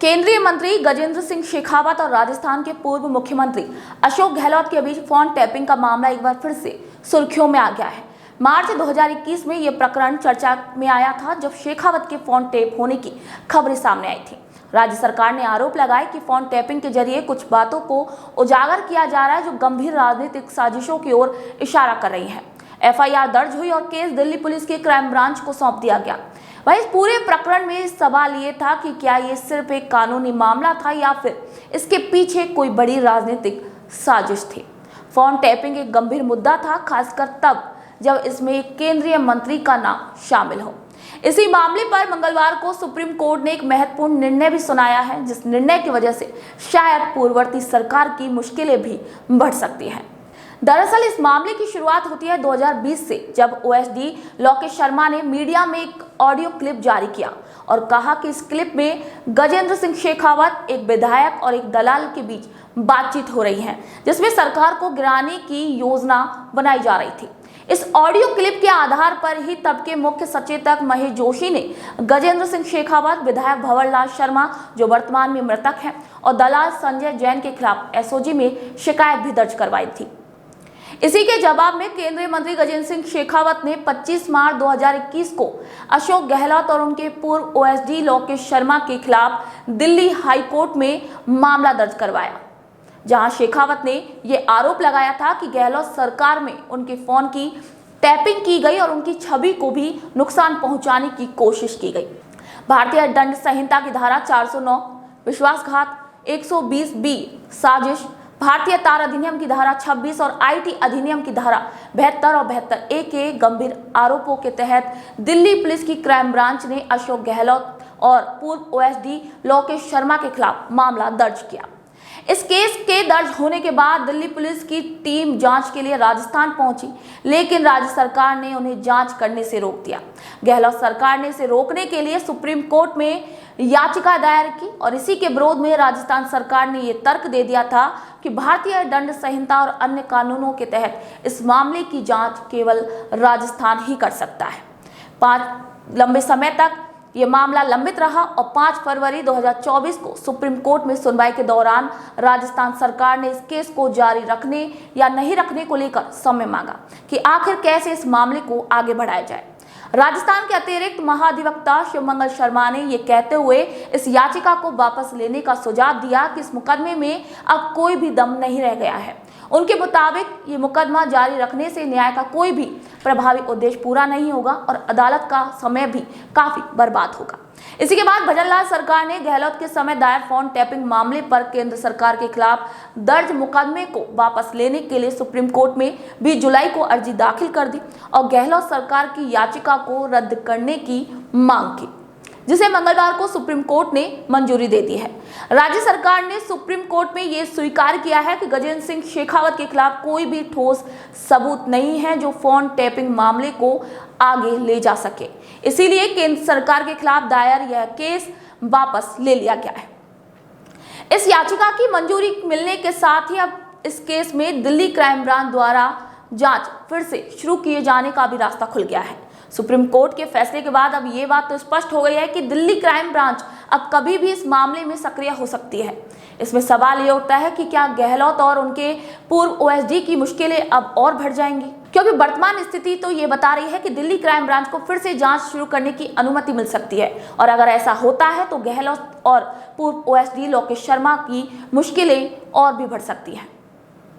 केंद्रीय मंत्री गजेंद्र सिंह शेखावत और राजस्थान के पूर्व मुख्यमंत्री अशोक गहलोत के बीच फोन टैपिंग का मामला एक बार फिर से सुर्खियों में आ गया है। मार्च 2021 में यह प्रकरण चर्चा में आया था, जब शेखावत के फोन टैप होने की खबरें सामने आई थी। राज्य सरकार ने आरोप लगाया कि फोन टैपिंग के जरिए कुछ बातों को उजागर किया जा रहा है जो गंभीर राजनीतिक साजिशों की ओर इशारा कर रही है। एफआईआर दर्ज हुई और केस दिल्ली पुलिस के क्राइम ब्रांच को सौंप दिया गया। वहीं इस पूरे प्रकरण में सवाल ये था कि क्या ये सिर्फ एक कानूनी मामला था या फिर इसके पीछे कोई बड़ी राजनीतिक साजिश थी। फोन टैपिंग एक गंभीर मुद्दा था, खासकर तब जब इसमें एक केंद्रीय मंत्री का नाम शामिल हो। इसी मामले पर मंगलवार को सुप्रीम कोर्ट ने एक महत्वपूर्ण निर्णय भी सुनाया है, जिस निर्णय की वजह से शायद पूर्ववर्ती सरकार की मुश्किलें भी बढ़ सकती हैं। दरअसल इस मामले की शुरुआत होती है 2020 से, जब ओएसडी लोकेश शर्मा ने मीडिया में एक ऑडियो क्लिप जारी किया और कहा कि इस क्लिप में गजेंद्र सिंह शेखावत, एक विधायक और एक दलाल के बीच बातचीत हो रही है, जिसमें सरकार को गिराने की योजना बनाई जा रही थी। इस ऑडियो क्लिप के आधार पर ही तब के मुख्य सचेतक महेश जोशी ने गजेंद्र सिंह शेखावत, विधायक भंवरलाल शर्मा जो वर्तमान में मृतक हैं, और दलाल संजय जैन के खिलाफ एसओजी में शिकायत भी दर्ज करवाई थी। इसी के जवाब में केंद्रीय मंत्री गजेंद्र सिंह शेखावत ने 25 मार्च 2021 को अशोक गहलोत और उनके पूर्व ओएसडी लोकेश शर्मा के खिलाफ दिल्ली हाई कोर्ट में मामला दर्ज करवाया, जहां शेखावत ने यह आरोप लगाया था कि गहलोत सरकार में उनके फोन की टैपिंग की गई और उनकी छवि को भी नुकसान पहुंचाने की कोशिश की गई। भारतीय दंड संहिता की धारा 409 विश्वासघात, 120B साजिश, भारतीय तार अधिनियम की धारा 26 और आईटी अधिनियम की धारा 72 और 72A के गंभीर आरोपों के तहत दिल्ली पुलिस की क्राइम ब्रांच ने अशोक गहलोत और पूर्व ओएसडी लोकेश शर्मा के खिलाफ मामला दर्ज किया। इस केस के दर्ज होने के बाद दिल्ली पुलिस की टीम जांच के लिए राजस्थान पहुंची, लेकिन राज्य सरकार ने उन्हें जांच करने से रोक दिया। गहलोत सरकार ने इसे रोकने के लिए सुप्रीम कोर्ट में याचिका दायर की और इसी के विरोध में राजस्थान सरकार ने यह तर्क दे दिया था कि भारतीय दंड संहिता और अन्य कानूनों के तहत इस मामले की जांच केवल राजस्थान ही कर सकता है। लंबे समय तक यह मामला लंबित रहा और 5 फरवरी 2024 को सुप्रीम कोर्ट में सुनवाई के दौरान राजस्थान सरकार ने इस केस को जारी रखने या नहीं रखने को लेकर समय मांगा कि आखिर कैसे इस मामले को आगे बढ़ाया जाए। राजस्थान के अतिरिक्त महाधिवक्ता शिवमंगल शर्मा ने यह कहते हुए इस याचिका को वापस लेने का सुझाव दिया कि इस मुकदमे में अब कोई भी दम नहीं रह गया है। उनके मुताबिक ये मुकदमा जारी रखने से न्याय का कोई भी प्रभावी उद्देश्य पूरा नहीं होगा और अदालत का समय भी काफी बर्बाद होगा। इसी के बाद भंवरलाल सरकार ने गहलोत के समय दायर फोन टैपिंग मामले पर केंद्र सरकार के खिलाफ दर्ज मुकदमे को वापस लेने के लिए सुप्रीम कोर्ट में 20 जुलाई को अर्जी दाखिल कर दी और गहलोत सरकार की याचिका को रद्द करने की मांग की, जिसे मंगलवार को सुप्रीम कोर्ट ने मंजूरी दे दी है। राज्य सरकार ने सुप्रीम कोर्ट में यह स्वीकार किया है कि गजेंद्र सिंह शेखावत के खिलाफ कोई भी ठोस सबूत नहीं है जो फोन टैपिंग मामले को आगे ले जा सके। इसीलिए केंद्र सरकार के खिलाफ दायर यह केस वापस ले लिया गया है। इस याचिका की मंजूरी मिलने के साथ ही अब इस केस में दिल्ली क्राइम ब्रांच द्वारा जांच फिर से शुरू किए जाने का भी रास्ता खुल गया है। सुप्रीम कोर्ट के फैसले के बाद अब ये बात तो स्पष्ट हो गई है कि दिल्ली क्राइम ब्रांच अब कभी भी इस मामले में सक्रिय हो सकती है। इसमें सवाल ये उठता है कि क्या गहलोत और उनके पूर्व ओएसडी की मुश्किलें अब और बढ़ जाएंगी, क्योंकि वर्तमान स्थिति तो ये बता रही है कि दिल्ली क्राइम ब्रांच को फिर से जांच शुरू करने की अनुमति मिल सकती है और अगर ऐसा होता है तो गहलोत और पूर्व ओएसडी लोकेश शर्मा की मुश्किलें और भी बढ़ सकती हैं।